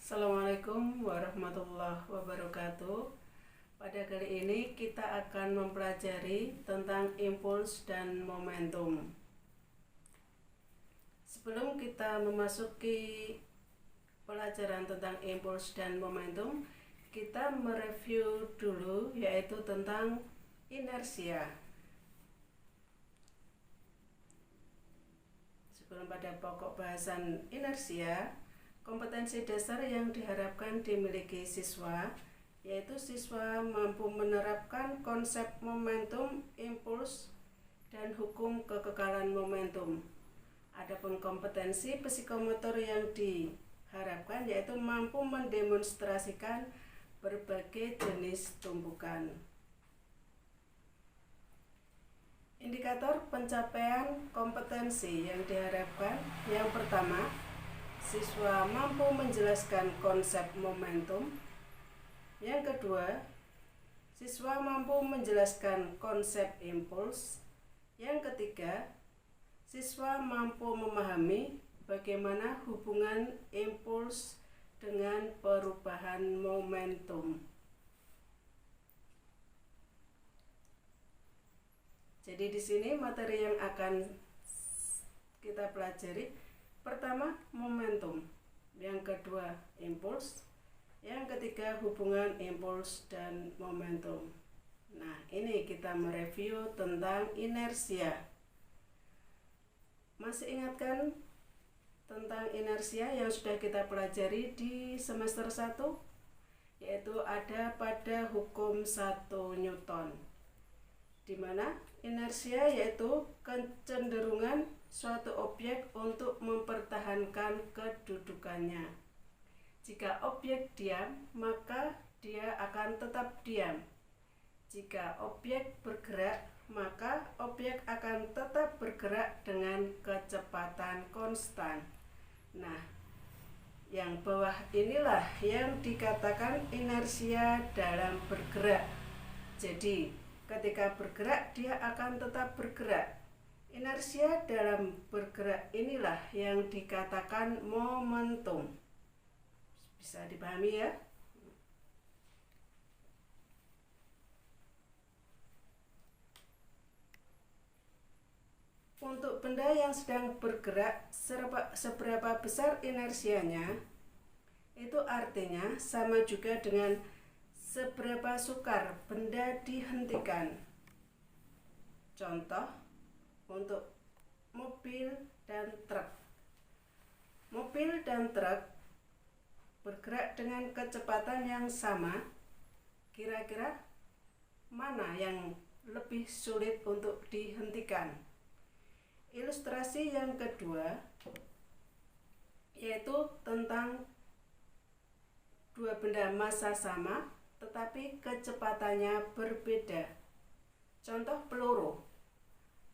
Assalamualaikum warahmatullahi wabarakatuh. Pada kali ini kita akan mempelajari tentang impuls dan momentum. Sebelum kita memasuki pelajaran tentang impuls dan momentum, kita mereview dulu yaitu tentang inersia. Sebelum pada pokok bahasan inersia, kompetensi dasar yang diharapkan dimiliki siswa yaitu siswa mampu menerapkan konsep momentum, impuls, dan hukum kekekalan momentum. Adapun kompetensi psikomotor yang diharapkan yaitu mampu mendemonstrasikan berbagai jenis tumpukan. Indikator pencapaian kompetensi yang diharapkan, yang pertama, siswa mampu menjelaskan konsep momentum. Yang kedua, siswa mampu menjelaskan konsep impuls. Yang ketiga, siswa mampu memahami bagaimana hubungan impuls dengan perubahan momentum. Jadi di sini materi yang akan kita pelajari, pertama momentum, yang kedua impuls, yang ketiga hubungan impuls dan momentum. Nah, ini kita mereview tentang inersia. Masih ingatkan tentang inersia yang sudah kita pelajari di semester 1? Yaitu ada pada hukum 1 Newton, di mana inersia yaitu kecenderungan suatu objek untuk mempertahankan kedudukannya. Jika objek diam, maka dia akan tetap diam. Jika objek bergerak, maka objek akan tetap bergerak dengan kecepatan konstan. Nah, yang bawah inilah yang dikatakan inersia dalam bergerak. Jadi, ketika bergerak, dia akan tetap bergerak. Inersia dalam bergerak inilah yang dikatakan momentum. Bisa dipahami ya? Untuk benda yang sedang bergerak, seberapa besar inersianya, itu artinya sama juga dengan seberapa sukar benda dihentikan. Contoh untuk mobil dan truk. Mobil dan truk bergerak dengan kecepatan yang sama. Kira-kira mana yang lebih sulit untuk dihentikan? Ilustrasi yang kedua yaitu tentang dua benda massa sama tetapi kecepatannya berbeda. Contoh peluru.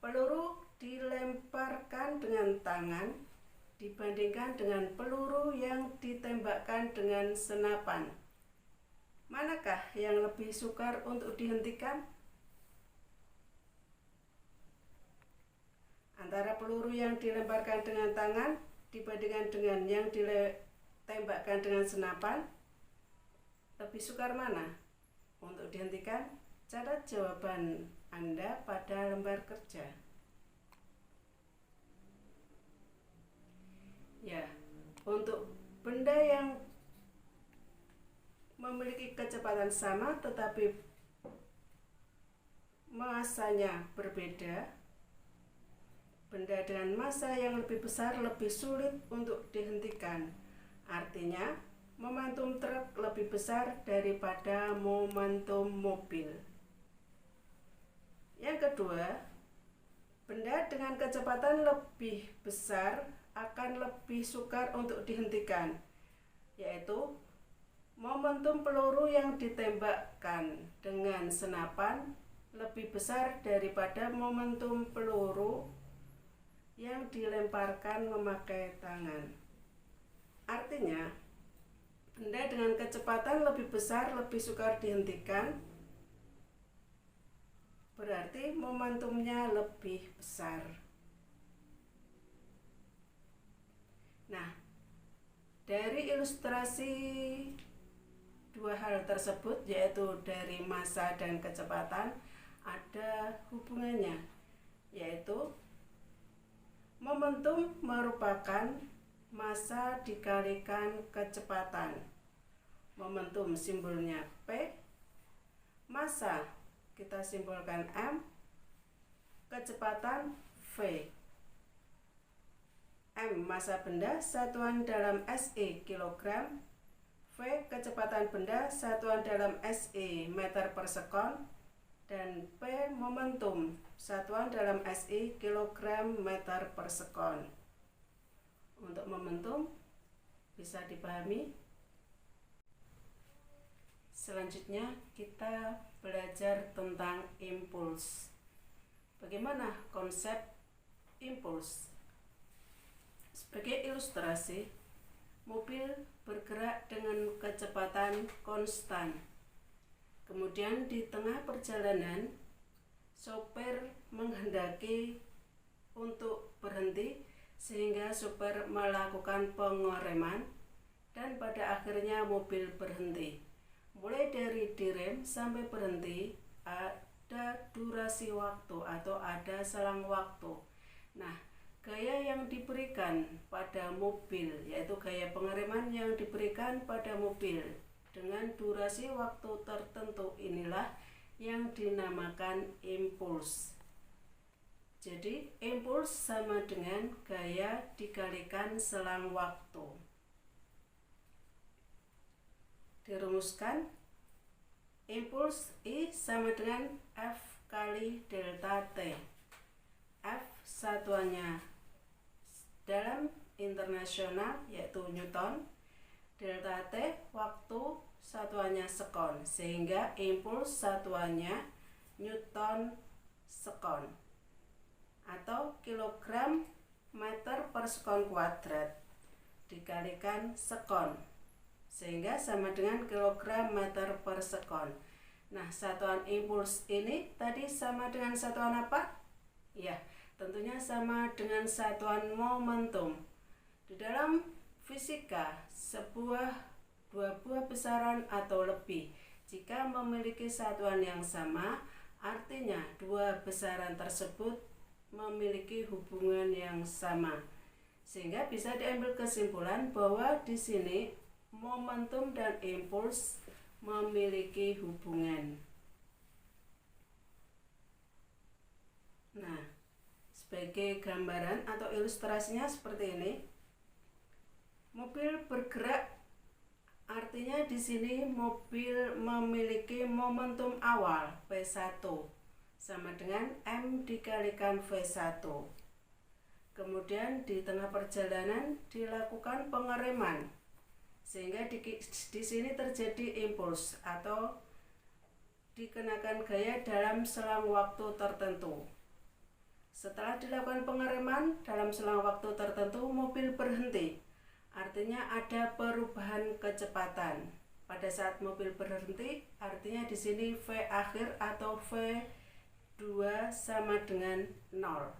Peluru dilemparkan dengan tangan dibandingkan dengan peluru yang ditembakkan dengan senapan. Manakah yang lebih sukar untuk dihentikan? Antara peluru yang dilemparkan dengan tangan dibandingkan dengan yang ditembakkan dengan senapan, lebih sukar mana untuk dihentikan? Catat jawaban Anda pada lembar kerja. Ya, untuk benda yang memiliki kecepatan sama tetapi massanya berbeda, benda dengan massa yang lebih besar lebih sulit untuk dihentikan. Artinya, momentum truk lebih besar daripada momentum mobil. Yang kedua, benda dengan kecepatan lebih besar akan lebih sukar untuk dihentikan, yaitu momentum peluru yang ditembakkan dengan senapan lebih besar daripada momentum peluru yang dilemparkan memakai tangan. Artinya, benda dengan kecepatan lebih besar lebih sukar dihentikan, berarti momentumnya lebih besar. Nah, Dari ilustrasi dua hal tersebut, yaitu dari massa dan kecepatan, ada hubungannya, yaitu momentum merupakan massa dikalikan kecepatan. Momentum simbolnya P, massa kita simbolkan M, kecepatan V. M massa benda satuan dalam SI kilogram, V kecepatan benda satuan dalam SI meter per sekon, dan P momentum satuan dalam SI kilogram meter per sekon. Untuk momentum bisa dipahami. Selanjutnya kita belajar tentang impuls. Bagaimana konsep impuls? Sebagai ilustrasi, mobil bergerak dengan kecepatan konstan. Kemudian di tengah perjalanan, sopir menghendaki untuk berhenti sehingga sopir melakukan pengereman dan pada akhirnya mobil berhenti. Mulai dari direm sampai berhenti ada durasi waktu atau ada selang waktu. Nah, gaya yang diberikan pada mobil, yaitu gaya pengereman yang diberikan pada mobil dengan durasi waktu tertentu, inilah yang dinamakan impuls. Jadi impuls sama dengan gaya dikalikan selang waktu. Dirumuskan, impuls I sama dengan F kali delta T. F satuannya dalam internasional yaitu Newton, delta T waktu satuannya sekon, sehingga impuls satuannya Newton sekon atau kilogram meter per sekon kuadrat dikalikan sekon, sehingga sama dengan kilogram meter per sekon. Nah, satuan impuls ini tadi sama dengan satuan apa? Ya, tentunya sama dengan satuan momentum. Di dalam fisika, dua buah besaran atau lebih, jika memiliki satuan yang sama, artinya dua besaran tersebut memiliki hubungan yang sama. Sehingga bisa diambil kesimpulan bahwa di sini momentum dan impuls memiliki hubungan. Nah, sebagai gambaran atau ilustrasinya seperti ini. Mobil bergerak, artinya di sini mobil memiliki momentum awal P1 sama dengan M dikalikan V1. Kemudian di tengah perjalanan dilakukan pengereman, sehingga di sini terjadi impuls atau dikenakan gaya dalam selang waktu tertentu. Setelah dilakukan pengereman dalam selang waktu tertentu, mobil berhenti. Artinya ada perubahan kecepatan. Pada saat mobil berhenti, artinya di sini V akhir atau V2 sama dengan 0.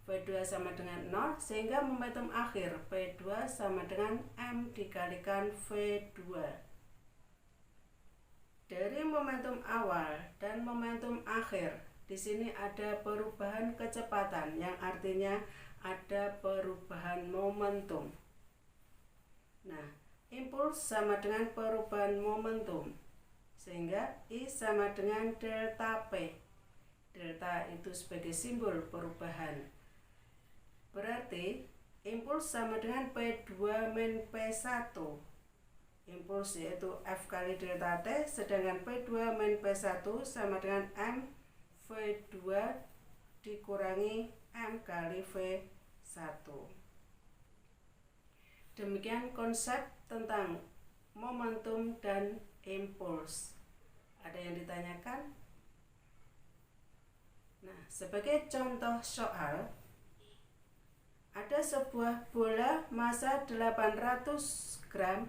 V2 sama dengan 0, sehingga momentum akhir P2 sama dengan M dikalikan V2. Dari momentum awal dan momentum akhir, di sini ada perubahan kecepatan yang artinya ada perubahan momentum. Nah, impuls sama dengan perubahan momentum, sehingga I sama dengan delta P. Delta itu sebagai simbol perubahan. Berarti impuls sama dengan P2 min P1. Impuls yaitu F kali delta T, sedangkan P2 min P1 sama dengan M V2 dikurangi M kali V1. Demikian konsep tentang momentum dan impuls. Ada yang ditanyakan? Nah, sebagai contoh soal, ada sebuah bola massa 800 gram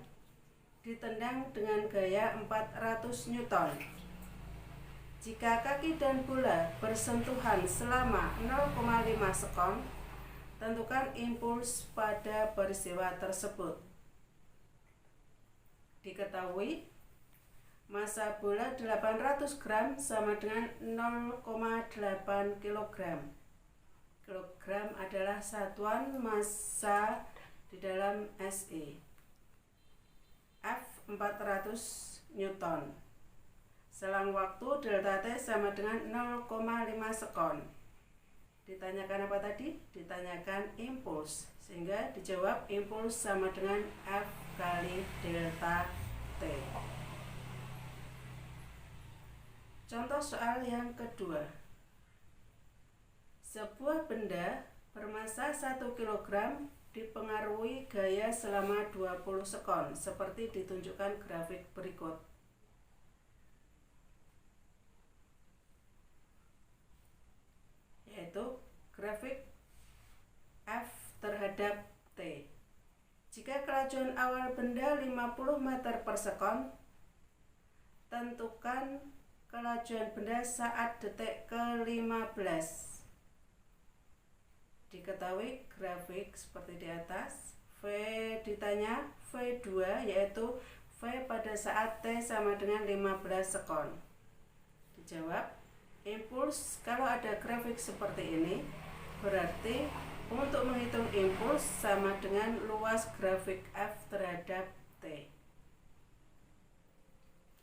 ditendang dengan gaya 400 Newton. Jika kaki dan bola bersentuhan selama 0,5 sekon, tentukan impuls pada peristiwa tersebut. Diketahui massa bola 800 gram sama dengan 0,8 kg. Kilogram adalah satuan massa di dalam SI. F 400 Newton. Selang waktu delta T sama dengan 0,5 sekon. Ditanyakan apa tadi? Ditanyakan impuls. Sehingga dijawab impuls sama dengan F kali delta T. Contoh soal yang kedua. Sebuah benda bermassa 1 kg dipengaruhi gaya selama 20 sekon, seperti ditunjukkan grafik berikut. Yaitu grafik F terhadap T. Jika kelajuan awal benda 50 meter per sekon, tentukan kelajuan benda saat detik ke-15. Diketahui grafik seperti di atas. V ditanya V2 yaitu V pada saat T sama dengan 15 sekon. Dijawab, impuls kalau ada grafik seperti ini berarti untuk menghitung impuls sama dengan luas grafik F terhadap T.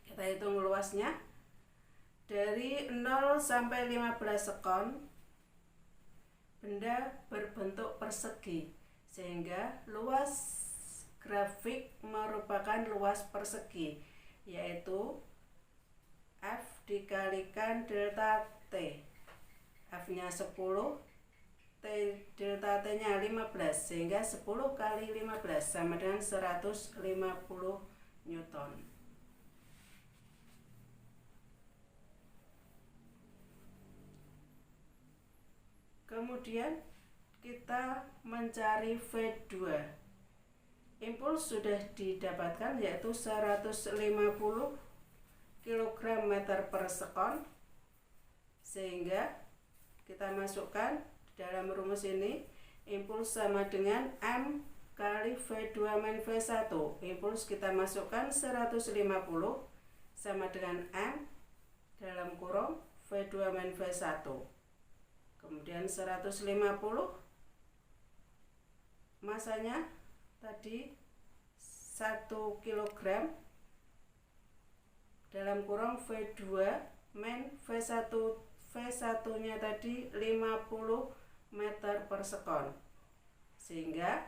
Kita hitung luasnya. Dari 0 sampai 15 sekon, benda berbentuk persegi, sehingga luas grafik merupakan luas persegi, yaitu F dikalikan delta T. F-nya 10, delta T-nya 15, sehingga 10 kali 15 sama dengan 150 Newton. Kemudian kita mencari V2. Impuls sudah didapatkan yaitu 150 kg meter per sekon. Sehingga kita masukkan dalam rumus ini, impuls sama dengan M kali V2 min V1. Impuls kita masukkan 150 sama dengan M dalam kurung V2 min V1. Kemudian 150 masanya tadi 1 kg dalam kurung V2 min V1. V1 nya tadi 50 meter per sekon, sehingga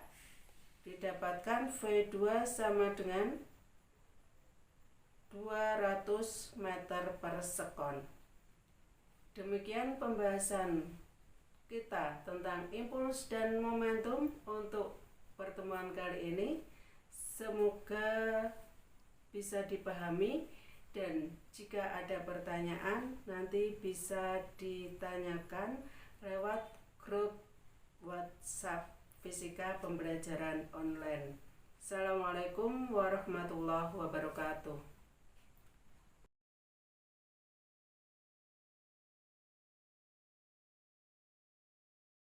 didapatkan V2 sama dengan 200 meter per sekon. Demikian pembahasan kita tentang impuls dan momentum untuk pertemuan kali ini. Semoga bisa dipahami, dan jika ada pertanyaan nanti bisa ditanyakan lewat grup WhatsApp Fisika Pembelajaran Online. Assalamualaikum warahmatullahi wabarakatuh.